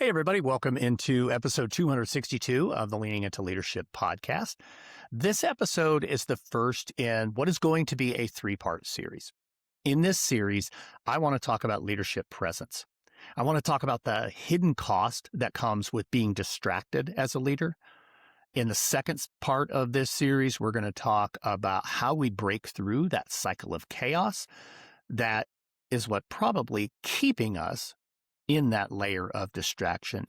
Hey, everybody. Welcome into episode 262 of the Leaning into Leadership podcast. This episode is the first in what is going to be a three-part series. In this series, I want to talk about leadership presence. I want to talk about the hidden cost that comes with being distracted as a leader. In the second part of this series, we're going to talk about how we break through that cycle of chaos that is what probably keeping us in that layer of distraction.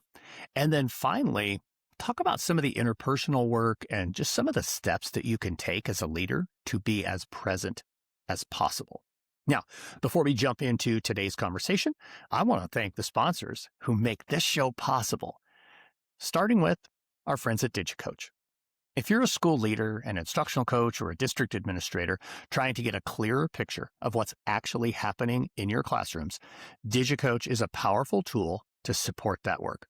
And then finally, talk about some of the interpersonal work and just some of the steps that you can take as a leader to be as present as possible. Now, before we jump into today's conversation, I want to thank the sponsors who make this show possible, starting with our friends at DigiCoach. If you're a school leader, an instructional coach, or a district administrator trying to get a clearer picture of what's actually happening in your classrooms, DigiCoach is a powerful tool to support that work.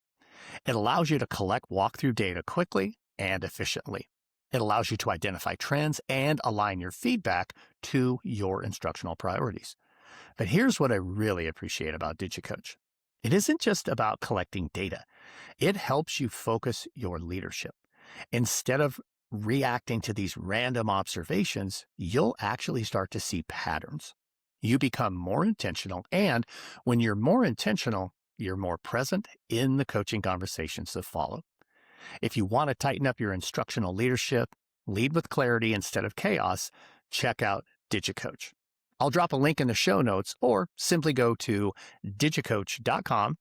It allows you to collect walkthrough data quickly and efficiently. It allows you to identify trends and align your feedback to your instructional priorities. But here's what I really appreciate about DigiCoach. It isn't just about collecting data. It helps you focus your leadership. Instead of reacting to these random observations, you'll actually start to see patterns. You become more intentional, and when you're more intentional, you're more present in the coaching conversations that follow. If you want to tighten up your instructional leadership, lead with clarity instead of chaos, check out DigiCoach. I'll drop a link in the show notes, or simply go to digicoach.com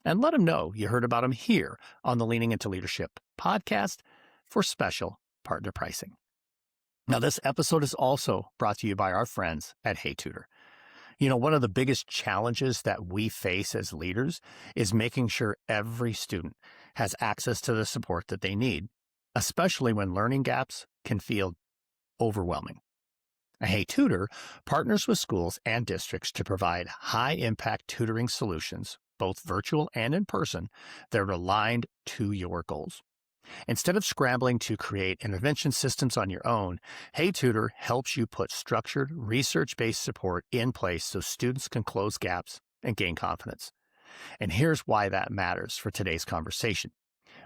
and let them know you heard about them here on the Leaning into Leadership podcast for special partner pricing. Now, this episode is also brought to you by our friends at Hey Tutor. You know, one of the biggest challenges that we face as leaders is making sure every student has access to the support that they need, especially when learning gaps can feel overwhelming. Hey Tutor partners with schools and districts to provide high-impact tutoring solutions, both virtual and in person, that are aligned to your goals. Instead of scrambling to create intervention systems on your own, Hey Tutor helps you put structured, research-based support in place so students can close gaps and gain confidence. And here's why that matters for today's conversation.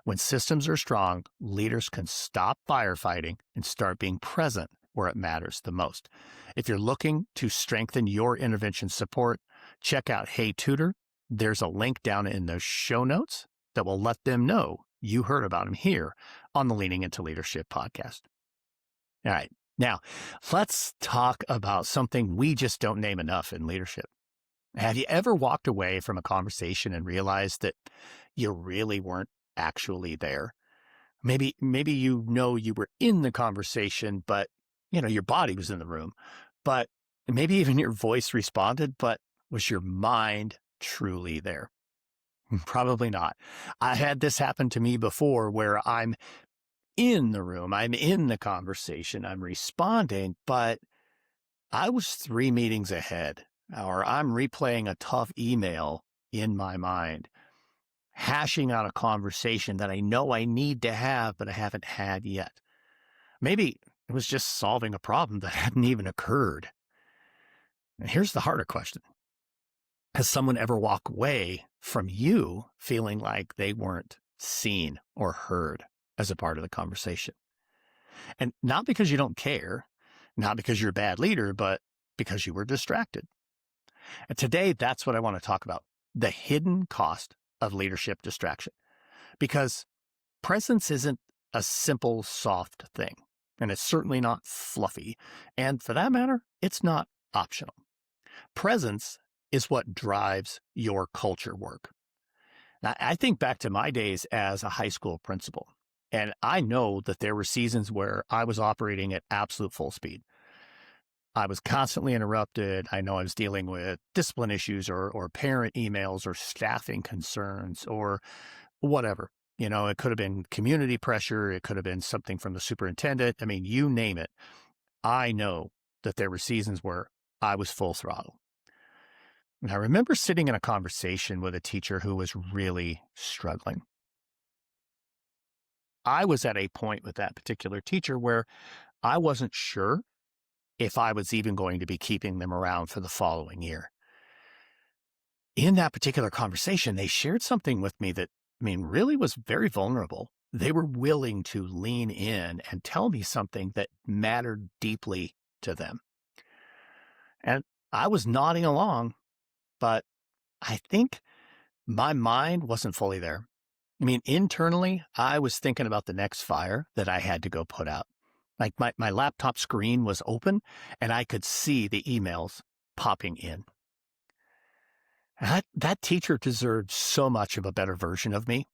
When systems are strong, leaders can stop firefighting and start being present where it matters the most. If you're looking to strengthen your intervention support, check out Hey Tutor. There's a link down in the show notes that will let them know you heard about him here on the Leaning into Leadership podcast. All right. Now, let's talk about something we just don't name enough in leadership. Have you ever walked away from a conversation and realized that you really weren't actually there? Maybe you were in the conversation, but your body was in the room. But maybe even your voice responded, but was your mind truly there? Probably not. I had this happen to me before where I'm in the room, I'm in the conversation, I'm responding, but I was 3 meetings ahead, or I'm replaying a tough email in my mind, hashing out a conversation that I know I need to have, but I haven't had yet. Maybe it was just solving a problem that hadn't even occurred. And here's the harder question. Has someone ever walked away from you feeling like they weren't seen or heard as a part of the conversation? And not because you don't care, not because you're a bad leader, but because you were distracted. And today, that's what I want to talk about, the hidden cost of leadership distraction. Because presence isn't a simple, soft thing, and it's certainly not fluffy. And for that matter, it's not optional. Presence is what drives your culture work. Now, I think back to my days as a high school principal, and I know that there were seasons where I was operating at absolute full speed. I was constantly interrupted. I know I was dealing with discipline issues or parent emails or staffing concerns or whatever. It could have been community pressure. It could have been something from the superintendent. I mean, you name it. I know that there were seasons where I was full throttle. And I remember sitting in a conversation with a teacher who was really struggling. I was at a point with that particular teacher where I wasn't sure if I was even going to be keeping them around for the following year. In that particular conversation, they shared something with me that really was very vulnerable. They were willing to lean in and tell me something that mattered deeply to them. And I was nodding along, but I think my mind wasn't fully there. Internally, I was thinking about the next fire that I had to go put out. Like my laptop screen was open and I could see the emails popping in. That teacher deserved so much of a better version of me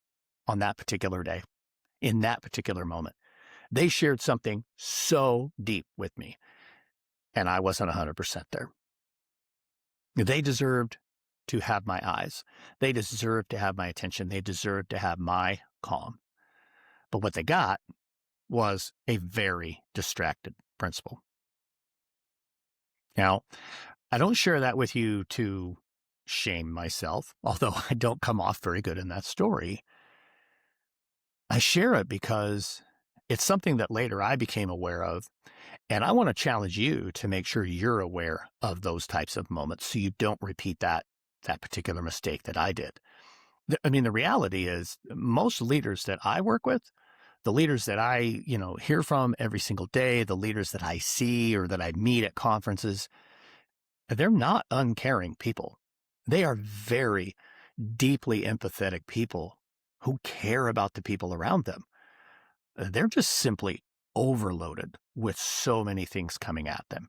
on that particular day, in that particular moment. They shared something so deep with me, and I wasn't 100% there. They deserved to have my eyes. They deserved to have my attention. They deserved to have my calm. But what they got was a very distracted principal. Now, I don't share that with you to shame myself, although I don't come off very good in that story. I share it because it's something that later I became aware of, and I want to challenge you to make sure you're aware of those types of moments so you don't repeat that particular mistake that I did. The reality is most leaders that I work with, the leaders that I, hear from every single day, the leaders that I see or that I meet at conferences, they're not uncaring people. They are very deeply empathetic people who care about the people around them. They're just simply overloaded with so many things coming at them.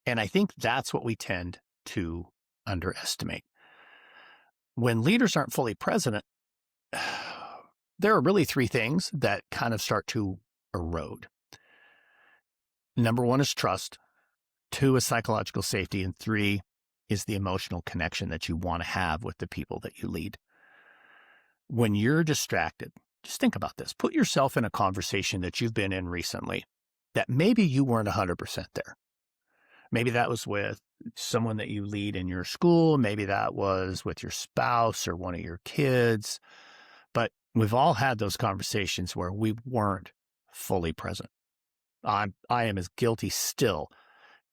And I think that's what we tend to underestimate. When leaders aren't fully present, there are really three things that kind of start to erode. Number one is trust. Two is psychological safety. And three is the emotional connection that you want to have with the people that you lead. When you're distracted, just think about this. Put yourself in a conversation that you've been in recently that maybe you weren't 100% there. Maybe that was with someone that you lead in your school. Maybe that was with your spouse or one of your kids. But we've all had those conversations where we weren't fully present. I am as guilty still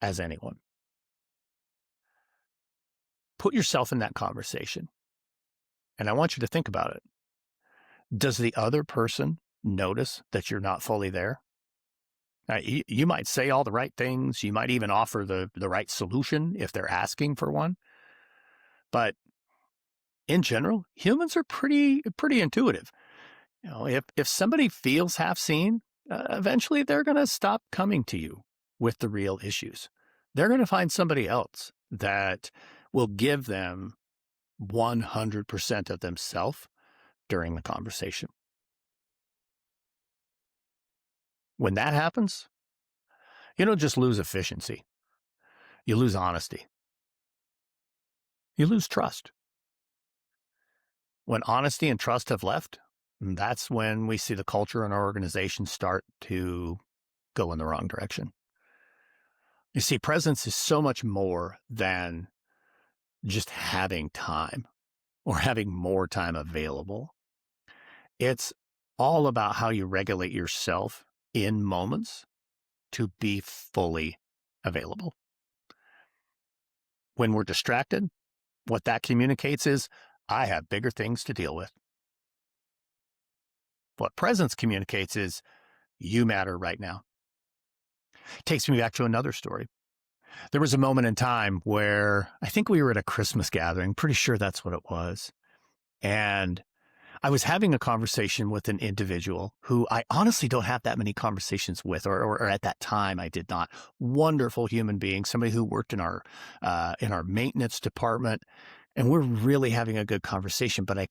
as anyone. Put yourself in that conversation. And I want you to think about it. Does the other person notice that you're not fully there? You might say all the right things. You might even offer the right solution if they're asking for one. But in general, humans are pretty intuitive. If somebody feels half seen, eventually they're going to stop coming to you with the real issues. They're going to find somebody else that will give them 100% of themselves during the conversation. When that happens, you don't just lose efficiency. You lose honesty. You lose trust. When honesty and trust have left, that's when we see the culture in our organization start to go in the wrong direction. You see, presence is so much more than just having time or having more time available. It's all about how you regulate yourself in moments to be fully available. When we're distracted, what that communicates is, I have bigger things to deal with. What presence communicates is, you matter right now. Takes me back to another story. There was a moment in time where I think we were at a Christmas gathering, pretty sure that's what it was. And I was having a conversation with an individual who I honestly don't have that many conversations with, or at that time I did not. Wonderful human being, somebody who worked in our maintenance department, and we're really having a good conversation. But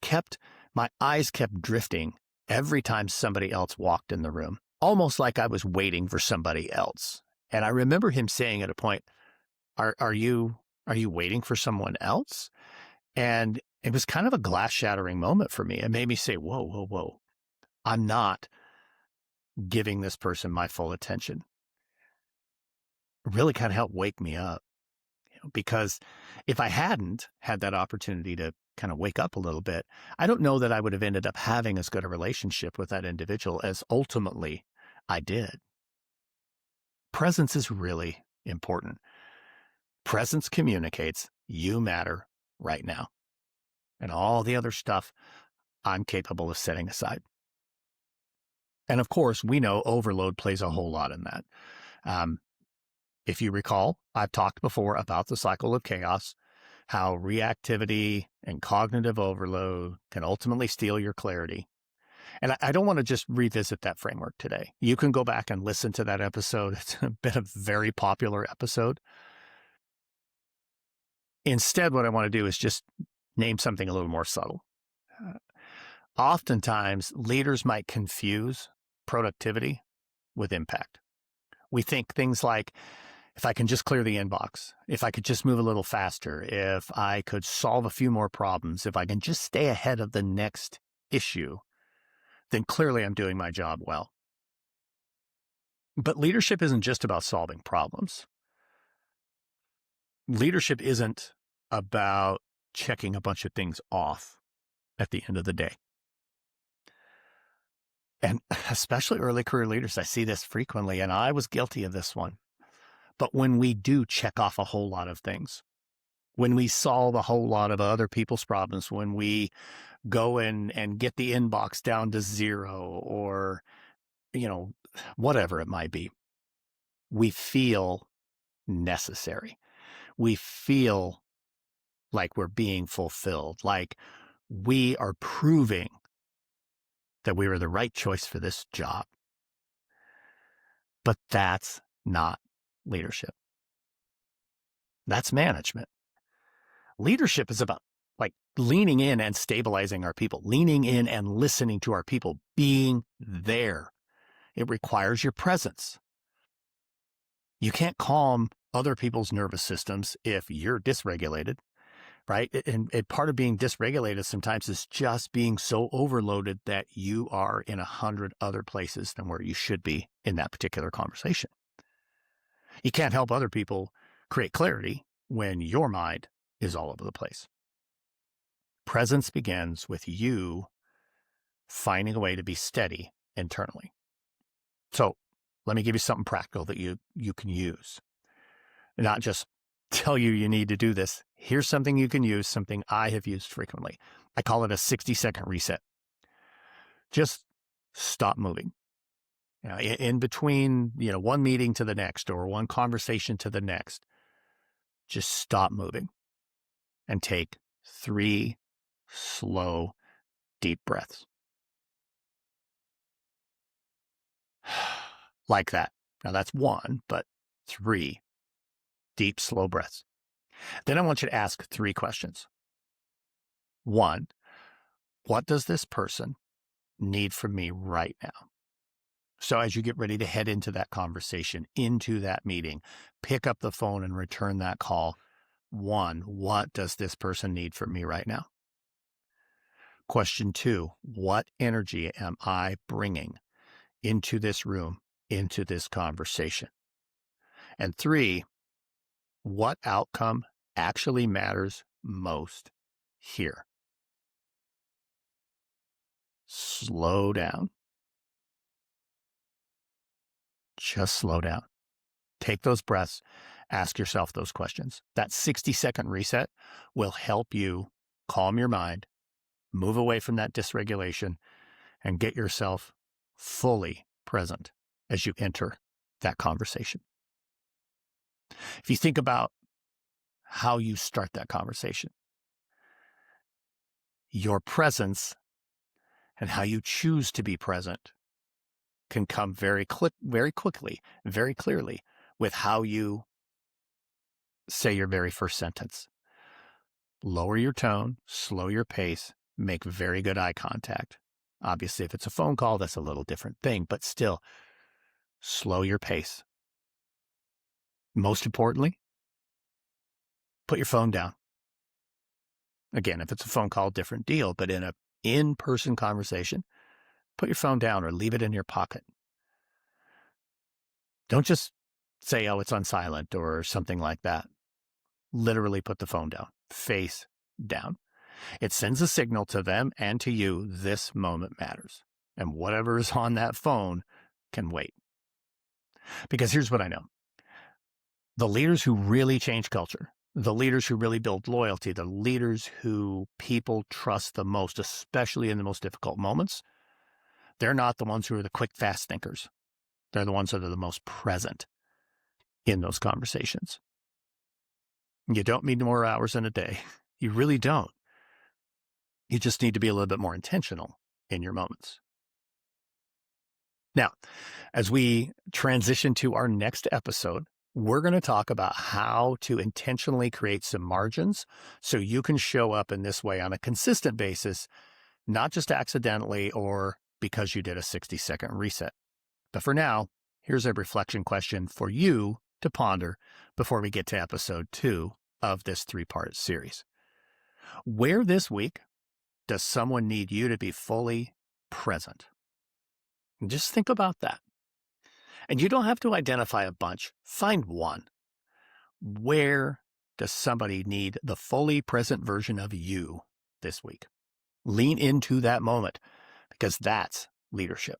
my eyes kept drifting every time somebody else walked in the room, almost like I was waiting for somebody else. And I remember him saying at a point, "Are you waiting for someone else?" And it was kind of a glass shattering moment for me. It made me say, whoa, whoa, whoa. I'm not giving this person my full attention. It really kind of helped wake me up, because if I hadn't had that opportunity to kind of wake up a little bit, I don't know that I would have ended up having as good a relationship with that individual as ultimately I did. Presence is really important. Presence communicates you matter right now. And all the other stuff, I'm capable of setting aside. And of course, we know overload plays a whole lot in that. Um, if you recall, I've talked before about the cycle of chaos, how reactivity and cognitive overload can ultimately steal your clarity. And I don't want to just revisit that framework today. You can go back and listen to that episode. It's been a very popular episode. Instead, what I want to do is just name something a little more subtle. Uh, Oftentimes, leaders might confuse productivity with impact. We think things like, if I can just clear the inbox, if I could just move a little faster, if I could solve a few more problems, if I can just stay ahead of the next issue, then clearly I'm doing my job well. But leadership isn't just about solving problems. Leadership isn't about checking a bunch of things off at the end of the day. And especially early career leaders, I see this frequently, and I was guilty of this one. But when we do check off a whole lot of things, when we solve a whole lot of other people's problems, when we go in and get the inbox down to zero or, whatever it might be, we feel necessary. We feel like we're being fulfilled, like we are proving that we were the right choice for this job. But that's not leadership. That's management. Leadership is about like leaning in and stabilizing our people, leaning in and listening to our people, being there. It requires your presence. You can't calm other people's nervous systems if you're dysregulated, right? And part of being dysregulated sometimes is just being so overloaded that you are in 100 other places than where you should be in that particular conversation. You can't help other people create clarity when your mind is all over the place. Presence begins with you finding a way to be steady internally. So let me give you something practical that you can use. Not just tell you need to do this. Here's something you can use, something I have used frequently. I call it a 60-second reset. Just stop moving. In between, one meeting to the next or one conversation to the next, just stop moving and take 3 slow, deep breaths. Like that. Now that's 1, but 3 deep, slow breaths. Then I want you to ask 3 questions. 1, what does this person need from me right now? So as you get ready to head into that conversation, into that meeting, pick up the phone and return that call. 1, what does this person need from me right now? Question 2, what energy am I bringing into this room, into this conversation? And 3, what outcome actually matters most here? Slow down. Just slow down. Take those breaths. Ask yourself those questions. That 60-second reset will help you calm your mind, move away from that dysregulation, and get yourself fully present as you enter that conversation. If you think about how you start that conversation, your presence and how you choose to be present can come very quickly, very clearly with how you say your very first sentence. Lower your tone, slow your pace, make very good eye contact. Obviously, if it's a phone call, that's a little different thing, but still, slow your pace. Most importantly, put your phone down. Again, if it's a phone call, different deal, but in an in-person conversation, put your phone down or leave it in your pocket. Don't just say, oh, it's on silent or something like that. Literally put the phone down, face down. It sends a signal to them and to you, this moment matters. And whatever is on that phone can wait. Because here's what I know. The leaders who really change culture, The leaders who really build loyalty, the leaders who people trust the most, especially in the most difficult moments, they're not the ones who are the quick, fast thinkers. They're the ones that are the most present in those conversations. You don't need more hours in a day. You really don't. You just need to be a little bit more intentional in your moments. Now, as we transition to our next episode, we're going to talk about how to intentionally create some margins so you can show up in this way on a consistent basis, not just accidentally or because you did a 60-second reset. But for now, here's a reflection question for you to ponder before we get to episode 2 of this 3-part series. Where this week does someone need you to be fully present? And just think about that. And you don't have to identify a bunch. Find one. Where does somebody need the fully present version of you this week? Lean into that moment because that's leadership.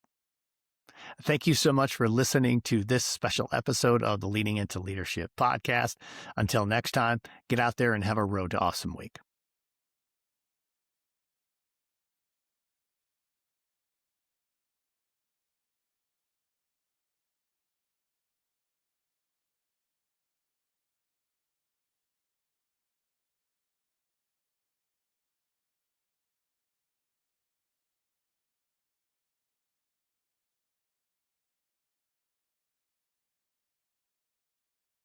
Thank you so much for listening to this special episode of the Leaning Into Leadership podcast. Until next time, get out there and have a road to awesome week.